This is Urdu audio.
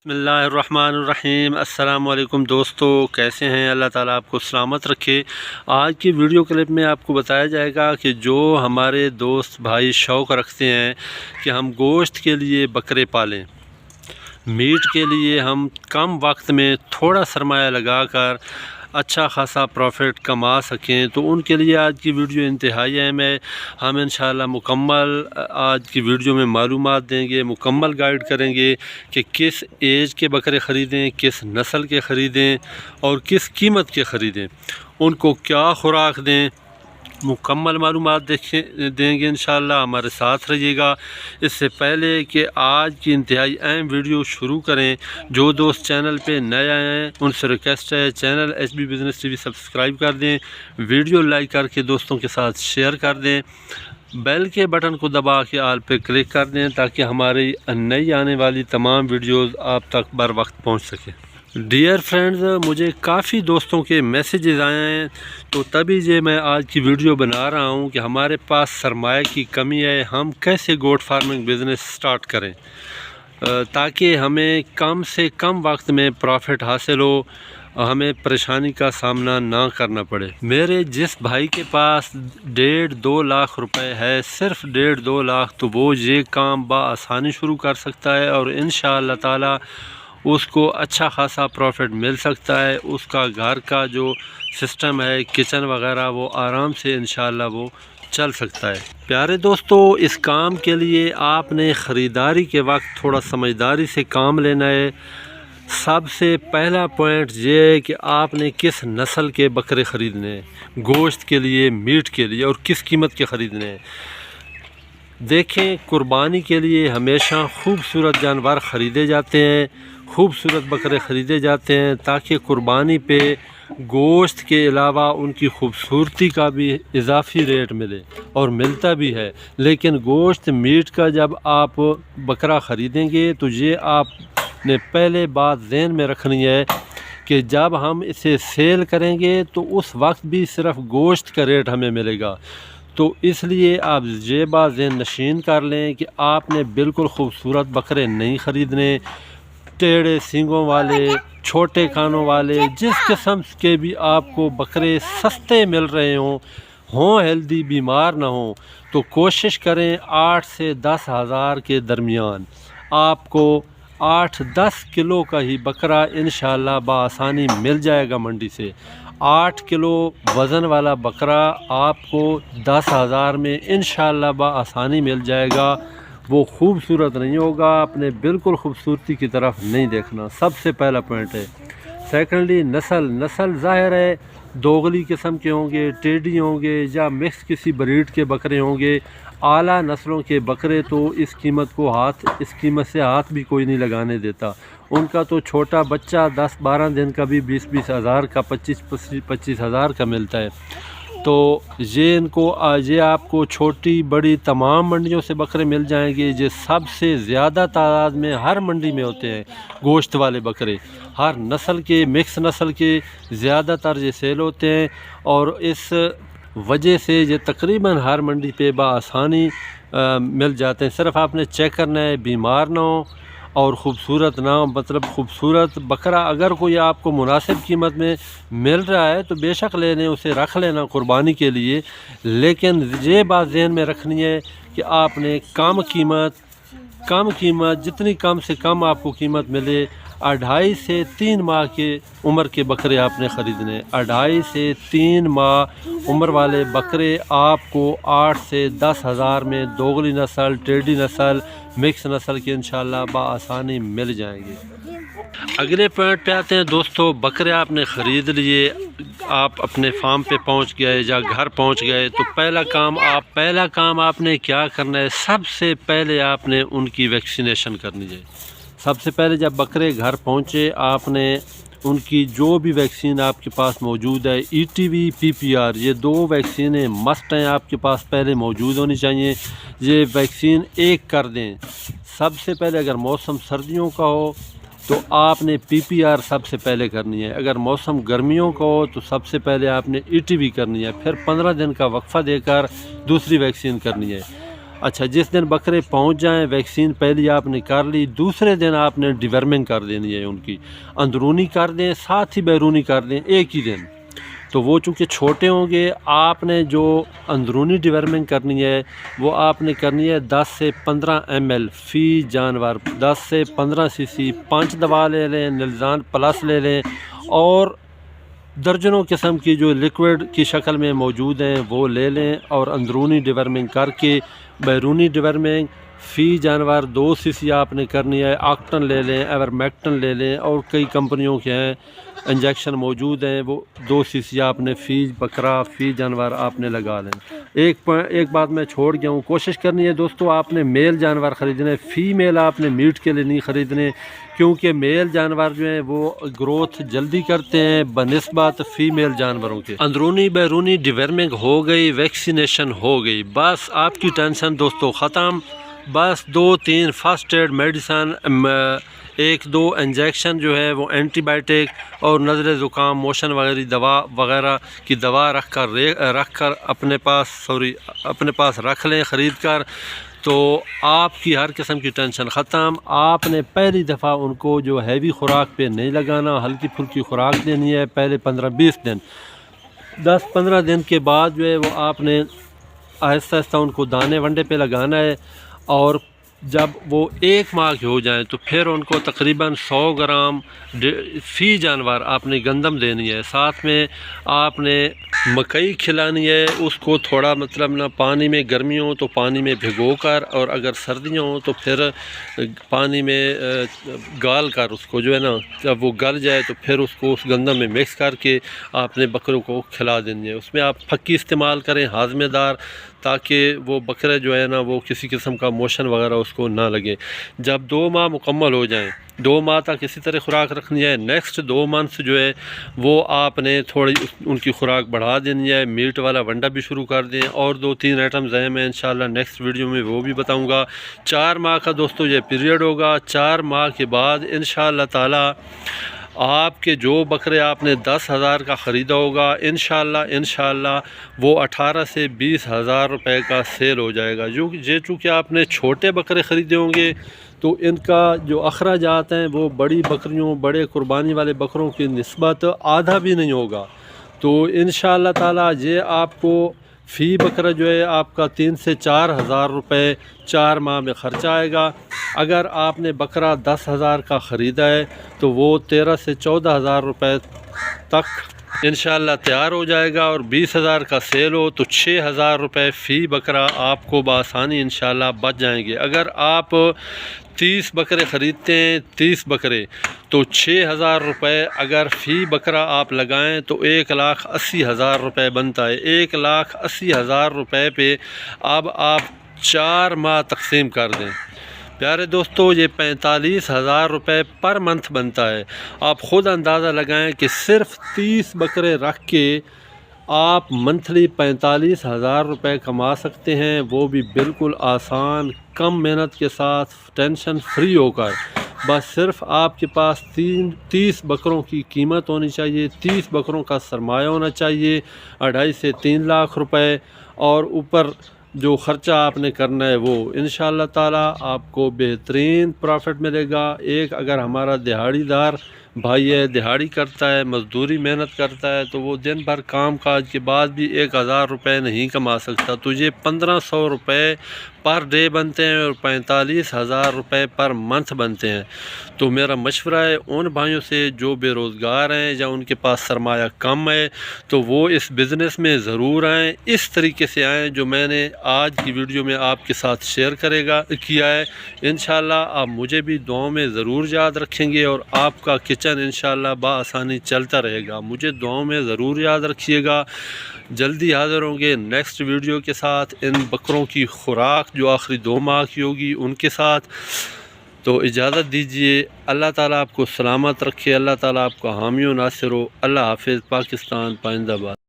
بسم اللہ الرحمن الرحیم۔ السلام علیکم دوستو، کیسے ہیں؟ اللہ تعالیٰ آپ کو سلامت رکھے۔ آج کی ویڈیو کلپ میں آپ کو بتایا جائے گا کہ جو ہمارے دوست بھائی شوق رکھتے ہیں کہ ہم گوشت کے لیے بکرے پالیں، میٹ کے لیے ہم کم وقت میں تھوڑا سرمایہ لگا کر اچھا خاصا پروفٹ کما سکیں، تو ان کے لیے آج کی ویڈیو انتہائی اہم ہے۔ ہم انشاءاللہ مکمل آج کی ویڈیو میں معلومات دیں گے، مکمل گائیڈ کریں گے کہ کس ایج کے بکرے خریدیں، کس نسل کے خریدیں اور کس قیمت کے خریدیں، ان کو کیا خوراک دیں، مکمل معلومات دیں گے انشاءاللہ۔ ہمارے ساتھ رہیے گا۔ اس سے پہلے کہ آج کی انتہائی اہم ویڈیو شروع کریں، جو دوست چینل پہ نئے آئے ہیں ان سے ریکویسٹ ہے channel H B business TV وی سبسکرائب کر دیں، ویڈیو لائک کر کے دوستوں کے ساتھ شیئر کر دیں، بیل کے بٹن کو دبا کے آل پہ کلک کر دیں تاکہ ہماری نئی آنے والی تمام ویڈیوز آپ تک بر وقت پہنچ سکیں۔ ڈیئر فرینڈز، مجھے کافی دوستوں کے میسیجز آئے ہیں، تو تبھی میں آج کی ویڈیو بنا رہا ہوں کہ ہمارے پاس سرمایہ کی کمی ہے، ہم کیسے گوٹ فارمنگ بزنس سٹارٹ کریں تاکہ ہمیں کم سے کم وقت میں پروفٹ حاصل ہو، ہمیں پریشانی کا سامنا نہ کرنا پڑے۔ میرے جس بھائی کے پاس 1.5-2 لاکھ روپے ہے، صرف 1.5-2 لاکھ، تو وہ یہ کام بآسانی شروع کر سکتا ہے اور انشاءاللہ تعالی اس کو اچھا خاصا پروفٹ مل سکتا ہے۔ اس کا گھر کا جو سسٹم ہے، کچن وغیرہ، وہ آرام سے انشاءاللہ وہ چل سکتا ہے۔ پیارے دوستو، اس کام کے لیے آپ نے خریداری کے وقت تھوڑا سمجھداری سے کام لینا ہے۔ سب سے پہلا پوائنٹ یہ ہے کہ آپ نے کس نسل کے بکرے خریدنے ہیں، گوشت کے لیے، میٹ کے لیے، اور کس قیمت کے خریدنے ہیں۔ دیکھیں، قربانی کے لیے ہمیشہ خوبصورت جانور خریدے جاتے ہیں، خوبصورت بکرے خریدے جاتے ہیں تاکہ قربانی پہ گوشت کے علاوہ ان کی خوبصورتی کا بھی اضافی ریٹ ملے، اور ملتا بھی ہے۔ لیکن گوشت میٹ کا جب آپ بکرا خریدیں گے تو یہ آپ نے پہلے بات ذہن میں رکھنی ہے کہ جب ہم اسے سیل کریں گے تو اس وقت بھی صرف گوشت کا ریٹ ہمیں ملے گا۔ تو اس لیے آپ یہ بات ذہن نشین کر لیں کہ آپ نے بالکل خوبصورت بکرے نہیں خریدنے، ٹیڑھے سینگوں والے، چھوٹے کانوں والے، جس قسم کے بھی آپ کو بکرے سستے مل رہے ہوں ہیلدی، بیمار نہ ہوں، تو کوشش کریں 8 سے 10 ہزار کے درمیان آپ کو 8-10 کلو کا ہی بکرا انشاءاللہ بآسانی مل جائے گا منڈی سے۔ 8 کلو وزن والا بکرا آپ کو 10 ہزار میں انشاءاللہ بآسانی مل جائے گا۔ وہ خوبصورت نہیں ہوگا، آپ نے بالکل خوبصورتی کی طرف نہیں دیکھنا، سب سے پہلا پوائنٹ ہے۔ سیکنڈلی، نسل ظاہر ہے دوغلی قسم کے ہوں گے، ٹیڈی ہوں گے، یا مکس کسی بریڈ کے بکرے ہوں گے۔ اعلیٰ نسلوں کے بکرے تو اس قیمت سے ہاتھ بھی کوئی نہیں لگانے دیتا۔ ان کا تو چھوٹا بچہ 10-12 دن کا بھی 20-20 ہزار کا، 25-25 ہزار کا ملتا ہے۔ تو یہ آپ کو چھوٹی بڑی تمام منڈیوں سے بکرے مل جائیں گے۔ یہ سب سے زیادہ تعداد میں ہر منڈی میں ہوتے ہیں گوشت والے بکرے، ہر نسل کے، مکس نسل کے زیادہ تر یہ سیل ہوتے ہیں، اور اس وجہ سے یہ تقریباً ہر منڈی پہ بآسانی مل جاتے ہیں۔ صرف آپ نے چیک کرنا ہے بیمار نہ ہو اور خوبصورت نہ ہو، مطلب خوبصورت بکرا اگر کوئی آپ کو مناسب قیمت میں مل رہا ہے تو بے شک لے لیں، اسے رکھ لینا قربانی کے لیے۔ لیکن یہ بات ذہن میں رکھنی ہے کہ آپ نے کم قیمت جتنی کم سے کم آپ کو قیمت ملے، 2.5 سے 3 ماہ کے عمر کے بکرے آپ نے خریدنے۔ 2.5 سے 3 ماہ عمر والے بکرے آپ کو 8 سے 10 ہزار میں دوغلی نسل، ٹیڈی نسل، مکس نسل کے انشاءاللہ بآسانی مل جائیں گے۔ اگلے پوائنٹ پہ آتے ہیں دوستو۔ بکرے آپ نے خرید لیے، آپ اپنے فارم پہ پہنچ گئے یا گھر پہنچ گئے، تو پہلا کام آپ نے کیا کرنا ہے؟ سب سے پہلے آپ نے ان کی ویکسینیشن کرنی ہے۔ سب سے پہلے جب بکرے گھر پہنچے، آپ نے ان کی جو بھی ویکسین آپ کے پاس موجود ہے، ETV PPR، یہ 2 ویکسینیں مسٹ ہیں، آپ کے پاس پہلے موجود ہونی چاہیے۔ یہ ویکسین ایک کر دیں۔ سب سے پہلے اگر موسم سردیوں کا ہو تو آپ نے PPR سب سے پہلے کرنی ہے، اگر موسم گرمیوں کا ہو تو سب سے پہلے آپ نے ETV کرنی ہے، پھر 15 دن کا وقفہ دے کر دوسری ویکسین کرنی ہے۔ اچھا جس دن بکرے پہنچ جائیں ویکسین پہلی آپ نے کر لی، دوسرے دن آپ نے ڈیورمنگ کر دینی ہے، ان کی اندرونی کر دیں ساتھ ہی بیرونی کر دیں ایک ہی دن۔ تو وہ چونکہ چھوٹے ہوں گے، آپ نے جو اندرونی ڈیورمنگ کرنی ہے وہ آپ نے کرنی ہے 10 سے 15 ml فی جانور، 10 سے 15 cc 5 دوا لے لیں، نلزان پلس لے لیں، اور درجنوں قسم کی جو لکوڈ کی شکل میں موجود ہیں وہ لے لیں، اور اندرونی ڈیورمنگ کر کے بیرونی ڈیورمنگ فی جانور 2 cc آپ نے کرنی ہے۔ آکٹن لے لیں، ایورمیکٹن لے لیں، اور کئی کمپنیوں کے ہیں انجیکشن موجود ہیں، وہ 2 cc آپ نے فی بکرا فی جانور آپ نے لگا لیں۔ ایک بات میں چھوڑ گیا ہوں، کوشش کرنی ہے دوستو آپ نے میل جانور خریدنے، فیمیل آپ نے میٹ کے لیے نہیں خریدنے، کیونکہ میل جانور جو ہیں وہ گروتھ جلدی کرتے ہیں بنسبت فیمیل جانوروں کے۔ اندرونی بیرونی ڈیورمنگ ہو گئی، ویکسینیشن ہو گئی، بس آپ کی ٹینشن دوستو ختم۔ بس 2-3 فرسٹ ایڈ میڈیسن، 1-2 انجیکشن جو ہے وہ اینٹی بائیوٹک، اور نزلے زکام موشن وغیرہ کی دوا رکھ کر اپنے پاس رکھ لیں خرید کر، تو آپ کی ہر قسم کی ٹینشن ختم۔ آپ نے پہلی دفعہ ان کو جو ہیوی خوراک پہ نہیں لگانا، ہلکی پھلکی خوراک دینی ہے پہلے 15-20 دن۔ 10-15 دن کے بعد جو ہے وہ آپ نے آہستہ آہستہ ان کو دانے ونڈے پہ لگانا ہے، اور جب وہ 1 ماہ کے ہو جائیں تو پھر ان کو تقریباً 100 گرام فی جانور آپ نے گندم دینی ہے، ساتھ میں آپ نے مکئی کھلانی ہے اس کو، تھوڑا مطلب نہ پانی میں، گرمیوں ہوں تو پانی میں بھگو کر، اور اگر سردیوں ہوں تو پھر پانی میں گال کر اس کو جو ہے نا، جب وہ گل جائے تو پھر اس کو اس گندم میں مکس کر کے آپ نے بکروں کو کھلا دینی ہے۔ اس میں آپ پھکی استعمال کریں ہاضمے دار، تاکہ وہ بکرے جو ہے نا وہ کسی قسم کا موشن وغیرہ اس کو نہ لگے۔ جب 2 ماہ مکمل ہو جائیں، 2 ماہ تک اسی طرح خوراک رکھنی ہے، نیکسٹ 2 منتھ جو ہے وہ آپ نے تھوڑی ان کی خوراک بڑھا دینی ہے، میٹ والا ونڈا بھی شروع کر دیں، اور 2-3 آئٹمز ہیں میں انشاءاللہ نیکسٹ ویڈیو میں وہ بھی بتاؤں گا۔ 4 ماہ کا دوستو یہ پیریڈ ہوگا، 4 ماہ کے بعد انشاءاللہ تعالی آپ کے جو بکرے آپ نے 10,000 کا خریدا ہوگا انشاءاللہ وہ 18 سے 20,000 روپے کا سیل ہو جائے گا۔ چونکہ آپ نے چھوٹے بکرے خریدے ہوں گے تو ان کا جو اخراجات ہیں وہ بڑی بکریوں، بڑے قربانی والے بکروں کی نسبت آدھا بھی نہیں ہوگا، تو انشاءاللہ تعالی یہ آپ کو فی بکرا جو ہے آپ کا 3 سے 4,000 روپے 4 ماہ میں خرچہ آئے گا۔ اگر آپ نے بکرا 10,000 کا خریدا ہے تو وہ 13 سے 14,000 روپے تک انشاءاللہ تیار ہو جائے گا، اور 20,000 کا سیل ہو تو 6,000 روپے فی بکرا آپ کو بآسانی انشاءاللہ بچ جائیں گے۔ اگر آپ 30 بکرے خریدتے ہیں، 30 بکرے، تو 6,000 روپے اگر فی بکرا آپ لگائیں تو 1,80,000 روپے بنتا ہے۔ 1,80,000 روپے پہ اب آپ 4 ماہ تقسیم کر دیں۔ پیارے دوستو یہ 45,000 روپے پر منتھ بنتا ہے۔ آپ خود اندازہ لگائیں کہ صرف 30 بکرے رکھ کے آپ منتھلی 45,000 روپے کما سکتے ہیں، وہ بھی بالکل آسان، کم محنت کے ساتھ، ٹینشن فری ہو کر۔ بس صرف آپ کے پاس 30 بکروں کی قیمت ہونی چاہیے، 30 بکروں کا سرمایہ ہونا چاہیے، 2.5 سے 3 لاکھ روپے، اور اوپر جو خرچہ آپ نے کرنا ہے وہ انشاءاللہ تعالی آپ کو بہترین پروفٹ ملے گا۔ اگر ہمارا دہاڑی دار بھائی ہے، دہاڑی کرتا ہے، مزدوری محنت کرتا ہے، تو وہ دن بھر کام کاج کے بعد بھی 1,000 روپے نہیں کما سکتا، تو یہ 1,500 روپے پر ڈے بنتے ہیں، اور 45,000 روپے پر منتھ بنتے ہیں۔ تو میرا مشورہ ہے ان بھائیوں سے جو بے روزگار ہیں یا ان کے پاس سرمایہ کم ہے، تو وہ اس بزنس میں ضرور آئیں، اس طریقے سے آئیں جو میں نے آج کی ویڈیو میں آپ کے ساتھ شیئر کیا ہے۔ انشاءاللہ آپ مجھے بھی دعاؤں میں ضرور یاد رکھیں گے، اور آپ کا کچن انشاءاللہ بآسانی چلتا رہے گا۔ مجھے دعاؤں میں ضرور یاد رکھیے گا۔ جلدی حاضر ہوں گے نیکسٹ ویڈیو کے ساتھ، ان بکروں کی خوراک جو آخری 2 ماہ کی ہوگی ان کے ساتھ۔ تو اجازت دیجیے، اللہ تعالیٰ آپ کو سلامت رکھے، اللہ تعالیٰ آپ کا حامی و ناصر ہو۔ اللہ حافظ، پاکستان پائندہ باد۔